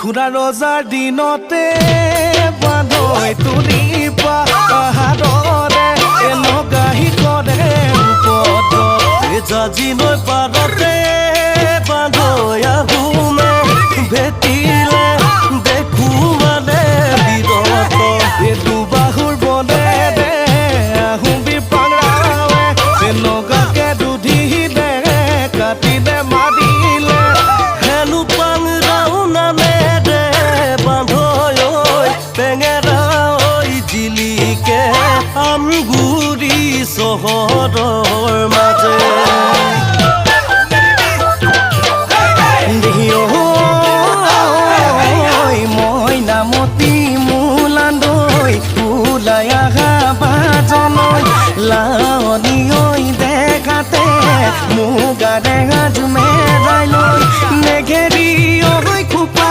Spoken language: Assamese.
খুৰা ৰজাৰ দিনতে বান্ধৈ তুলি পাহাৰৰে এনেকাহি কৰে ৰূপত জাজি নৈ পাৰতে বান্ধৈ আহোমে ভেটিলে দেখো মানে বিৰত দুবাহুৰ বনেৰে আহোম বিপাঙৰাৱে তেনেকাকে দুধি দে কাটি দে মাৰিলে হেনো পাঙৰাও নামেৰে বান্ধৈ টেঙেৰা জিলিকে আমগুৰি চহৰ